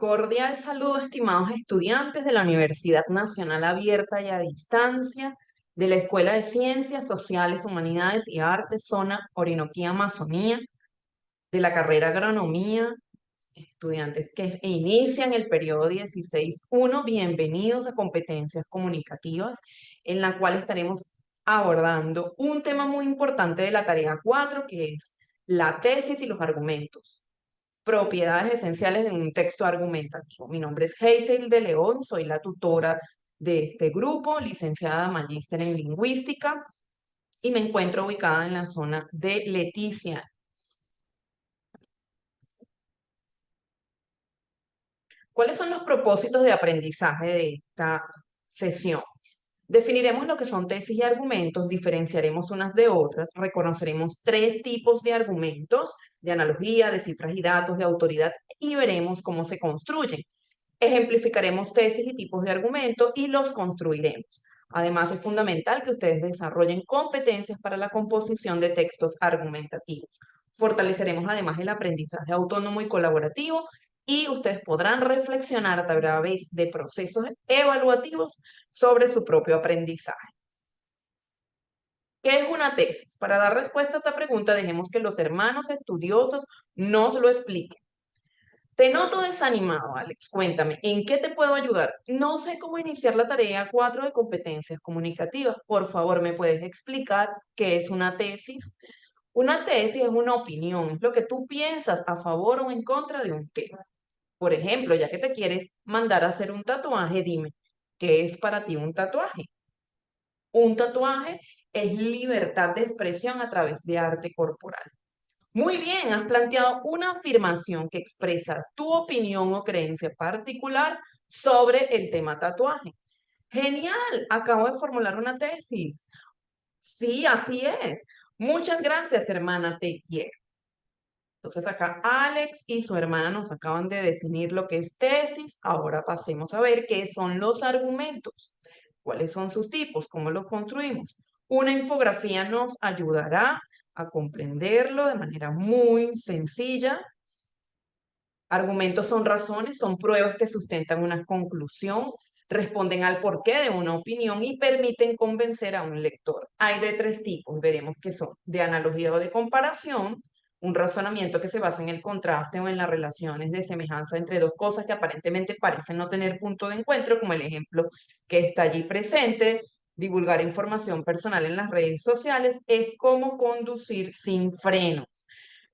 Cordial saludo, estimados estudiantes de la Universidad Nacional Abierta y a Distancia, de la Escuela de Ciencias Sociales, Humanidades y Artes, zona Orinoquía, Amazonía, de la carrera Agronomía, estudiantes que inician el periodo 16.1, bienvenidos a Competencias Comunicativas, en la cual estaremos abordando un tema muy importante de la tarea 4, que es la tesis y los argumentos. Propiedades esenciales de un texto argumentativo. Mi nombre es Hazel de León, soy la tutora de este grupo, licenciada magíster en lingüística, y me encuentro ubicada en la zona de Leticia. ¿Cuáles son los propósitos de aprendizaje de esta sesión? Definiremos lo que son tesis y argumentos, diferenciaremos unas de otras, reconoceremos tres tipos de argumentos, de analogía, de cifras y datos, de autoridad, y veremos cómo se construyen. Ejemplificaremos tesis y tipos de argumentos y los construiremos. Además, es fundamental que ustedes desarrollen competencias para la composición de textos argumentativos. Fortaleceremos además el aprendizaje autónomo y colaborativo y ustedes podrán reflexionar a través de procesos evaluativos sobre su propio aprendizaje. ¿Qué es una tesis? Para dar respuesta a esta pregunta, dejemos que los hermanos estudiosos nos lo expliquen. Te noto desanimado, Alex. Cuéntame, ¿en qué te puedo ayudar? No sé cómo iniciar la tarea 4 de competencias comunicativas. Por favor, ¿me puedes explicar qué es una tesis? Una tesis es una opinión, es lo que tú piensas a favor o en contra de un tema. Por ejemplo, ya que te quieres mandar a hacer un tatuaje, dime, ¿qué es para ti un tatuaje? Un tatuaje es libertad de expresión a través de arte corporal. Muy bien, has planteado una afirmación que expresa tu opinión o creencia particular sobre el tema tatuaje. Genial, acabo de formular una tesis. Sí, así es. Muchas gracias, hermana, te quiero. Entonces acá Alex y su hermana nos acaban de definir lo que es tesis. Ahora pasemos a ver qué son los argumentos. ¿Cuáles son sus tipos? ¿Cómo los construimos? Una infografía nos ayudará a comprenderlo de manera muy sencilla. Argumentos son razones, son pruebas que sustentan una conclusión, responden al porqué de una opinión y permiten convencer a un lector. Hay de tres tipos, veremos qué son: de analogía o de comparación, un razonamiento que se basa en el contraste o en las relaciones de semejanza entre dos cosas que aparentemente parecen no tener punto de encuentro, como el ejemplo que está allí presente. Divulgar información personal en las redes sociales es como conducir sin freno.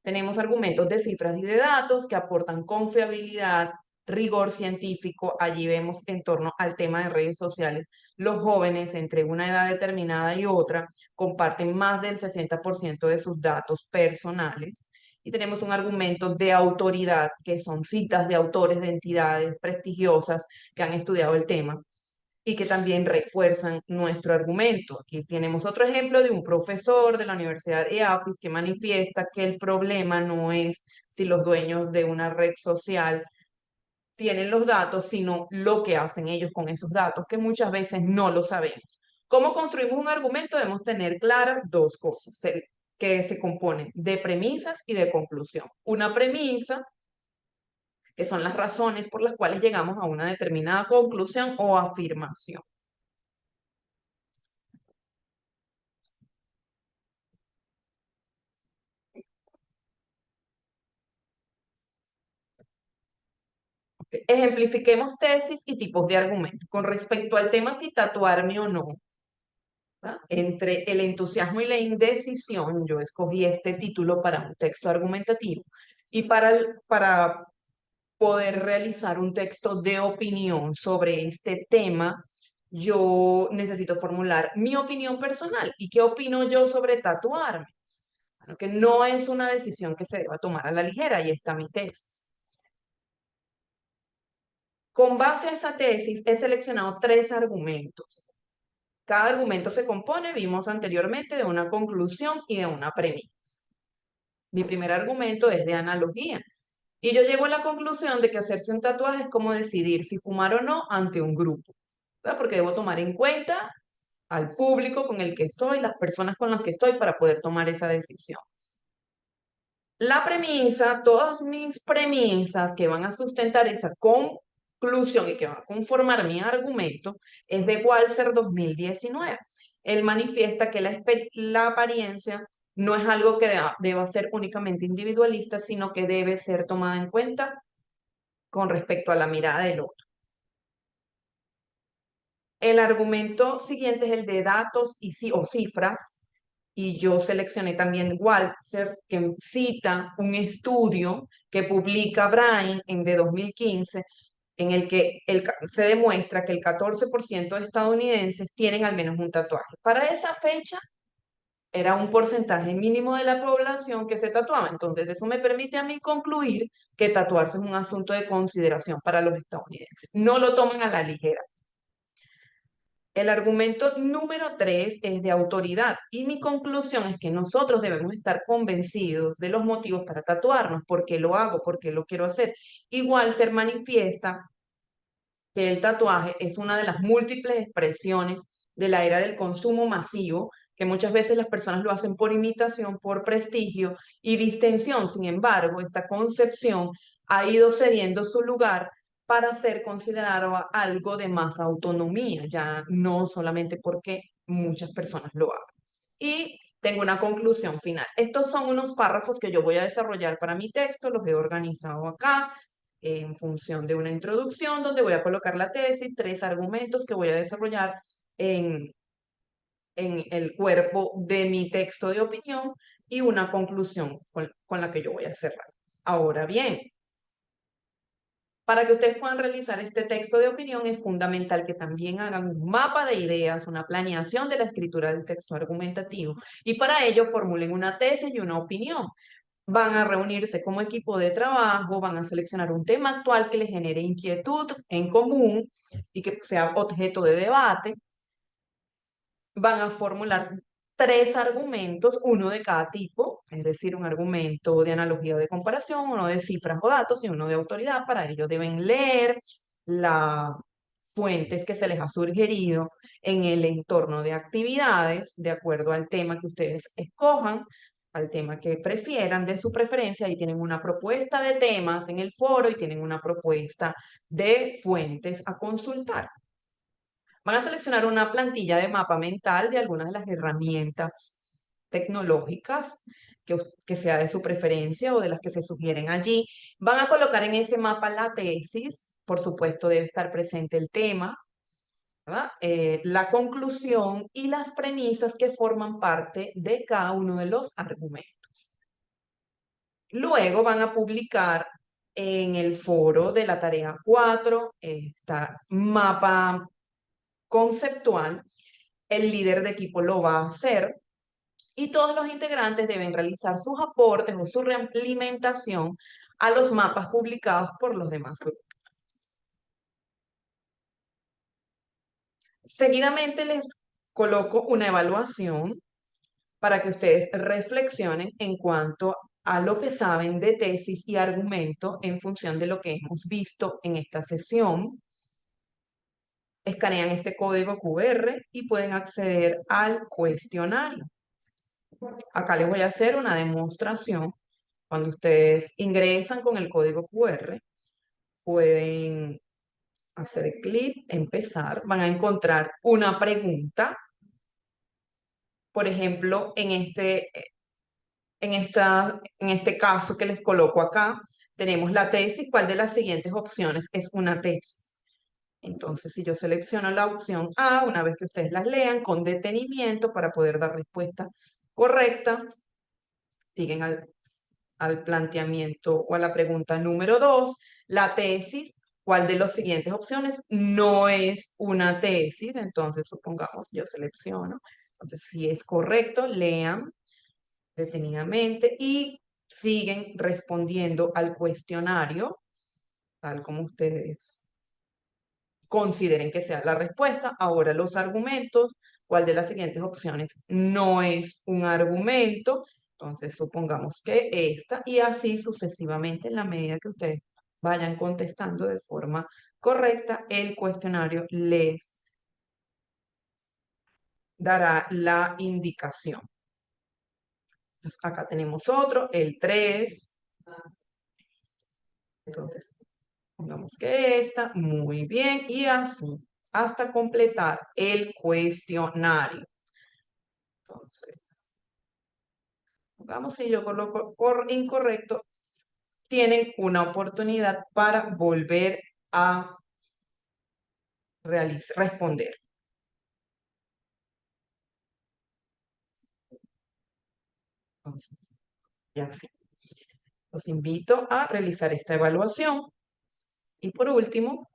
Tenemos argumentos de cifras y de datos que aportan confiabilidad, rigor científico. Allí vemos en torno al tema de redes sociales, los jóvenes entre una edad determinada y otra comparten más del 60% de sus datos personales. Y tenemos un argumento de autoridad, que son citas de autores de entidades prestigiosas que han estudiado el tema y que también refuerzan nuestro argumento. Aquí tenemos otro ejemplo de un profesor de la Universidad de EAFIS que manifiesta que el problema no es si los dueños de una red social tienen los datos, sino lo que hacen ellos con esos datos, que muchas veces no lo sabemos. ¿Cómo construimos un argumento? Debemos tener claras dos cosas que se componen de premisas y de conclusión. Una premisa, que son las razones por las cuales llegamos a una determinada conclusión o afirmación. Ejemplifiquemos tesis y tipos de argumentos. Con respecto al tema si tatuarme o no, ¿verdad? Entre el entusiasmo y la indecisión, yo escogí este título para un texto argumentativo y para poder realizar un texto de opinión sobre este tema, yo necesito formular mi opinión personal. ¿Y qué opino yo sobre tatuarme? Bueno, que no es una decisión que se deba tomar a la ligera, y está mi tesis. Con base a esa tesis, he seleccionado tres argumentos. Cada argumento se compone, vimos anteriormente, de una conclusión y de una premisa. Mi primer argumento es de analogía. Y yo llego a la conclusión de que hacerse un tatuaje es como decidir si fumar o no ante un grupo, ¿verdad? Porque debo tomar en cuenta al público con el que estoy, las personas con las que estoy para poder tomar esa decisión. La premisa, todas mis premisas que van a sustentar esa conclusión y que van a conformar mi argumento es de Walser 2019. Él manifiesta que la apariencia no es algo que deba ser únicamente individualista, sino que debe ser tomada en cuenta con respecto a la mirada del otro. El argumento siguiente es el de datos o cifras, y yo seleccioné también Walser, que cita un estudio que publica Brain de 2015, en el que se demuestra que el 14% de estadounidenses tienen al menos un tatuaje. Para esa fecha era un porcentaje mínimo de la población que se tatuaba. Entonces, eso me permite a mí concluir que tatuarse es un asunto de consideración para los estadounidenses. No lo toman a la ligera. El argumento número 3 es de autoridad y mi conclusión es que nosotros debemos estar convencidos de los motivos para tatuarnos, por qué lo hago, por qué lo quiero hacer. Igual se manifiesta que el tatuaje es una de las múltiples expresiones de la era del consumo masivo, que muchas veces las personas lo hacen por imitación, por prestigio y distensión. Sin embargo, esta concepción ha ido cediendo su lugar para ser considerado algo de más autonomía, ya no solamente porque muchas personas lo hagan. Y tengo una conclusión final. Estos son unos párrafos que yo voy a desarrollar para mi texto, los he organizado acá en función de una introducción donde voy a colocar la tesis, 3 argumentos que voy a desarrollar en, en el cuerpo de mi texto de opinión y una conclusión con la que yo voy a cerrar. Ahora bien, para que ustedes puedan realizar este texto de opinión es fundamental que también hagan un mapa de ideas, una planeación de la escritura del texto argumentativo y para ello formulen una tesis y una opinión. Van a reunirse como equipo de trabajo, van a seleccionar un tema actual que les genere inquietud en común y que sea objeto de debate. Van a formular 3 argumentos, uno de cada tipo, es decir, un argumento de analogía o de comparación, uno de cifras o datos y uno de autoridad. Para ello deben leer las fuentes que se les ha sugerido en el entorno de actividades, de acuerdo al tema que ustedes escojan, al tema que prefieran de su preferencia, y tienen una propuesta de temas en el foro y tienen una propuesta de fuentes a consultar. Van a seleccionar una plantilla de mapa mental de algunas de las herramientas tecnológicas que sea de su preferencia o de las que se sugieren allí. Van a colocar en ese mapa la tesis, por supuesto debe estar presente el tema, ¿verdad? La conclusión y las premisas que forman parte de cada uno de los argumentos. Luego van a publicar en el foro de la tarea 4 esta mapa conceptual. El líder de equipo lo va a hacer y todos los integrantes deben realizar sus aportes o su realimentación a los mapas publicados por los demás grupos. Seguidamente les coloco una evaluación para que ustedes reflexionen en cuanto a lo que saben de tesis y argumento en función de lo que hemos visto en esta sesión. Escanean este código QR y pueden acceder al cuestionario. Acá les voy a hacer una demostración. Cuando ustedes ingresan con el código QR, pueden hacer clic, empezar, van a encontrar una pregunta. Por ejemplo, en este caso que les coloco acá, tenemos la tesis. ¿Cuál de las siguientes opciones es una tesis? Entonces, si yo selecciono la opción A, una vez que ustedes las lean con detenimiento para poder dar respuesta correcta, siguen al planteamiento o a la pregunta número 2, la tesis. ¿Cuál de las siguientes opciones no es una tesis? Entonces, supongamos, yo selecciono. Entonces, si es correcto, lean detenidamente y siguen respondiendo al cuestionario, tal como ustedes consideren que sea la respuesta. Ahora los argumentos, ¿cuál de las siguientes opciones no es un argumento? Entonces supongamos que esta y así sucesivamente en la medida que ustedes vayan contestando de forma correcta, el cuestionario les dará la indicación. Entonces, acá tenemos otro, el 3. Entonces, pongamos que esta, muy bien, y así, hasta completar el cuestionario. Entonces, pongamos si yo coloco por incorrecto, tienen una oportunidad para volver a responder. Entonces, y así. Los invito a realizar esta evaluación. Y por último,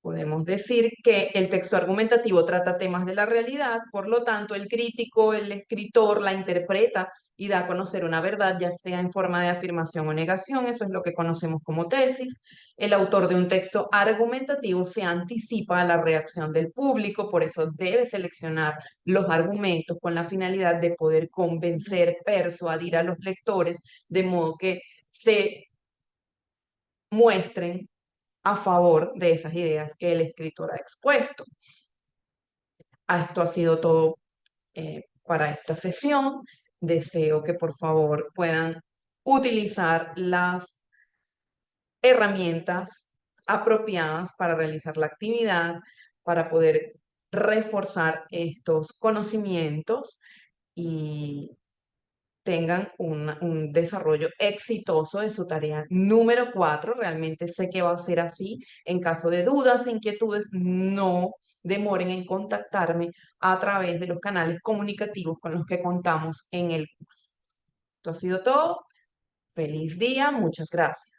podemos decir que el texto argumentativo trata temas de la realidad, por lo tanto, el crítico, el escritor la interpreta y da a conocer una verdad, ya sea en forma de afirmación o negación, eso es lo que conocemos como tesis. El autor de un texto argumentativo se anticipa a la reacción del público, por eso debe seleccionar los argumentos con la finalidad de poder convencer, persuadir a los lectores, de modo que se muestren a favor de esas ideas que el escritor ha expuesto. Esto ha sido todo para esta sesión. Deseo que por favor puedan utilizar las herramientas apropiadas para realizar la actividad, para poder reforzar estos conocimientos y tengan un desarrollo exitoso de su tarea número 4. Realmente sé que va a ser así. En caso de dudas, inquietudes, no demoren en contactarme a través de los canales comunicativos con los que contamos en el curso. Esto ha sido todo. Feliz día. Muchas gracias.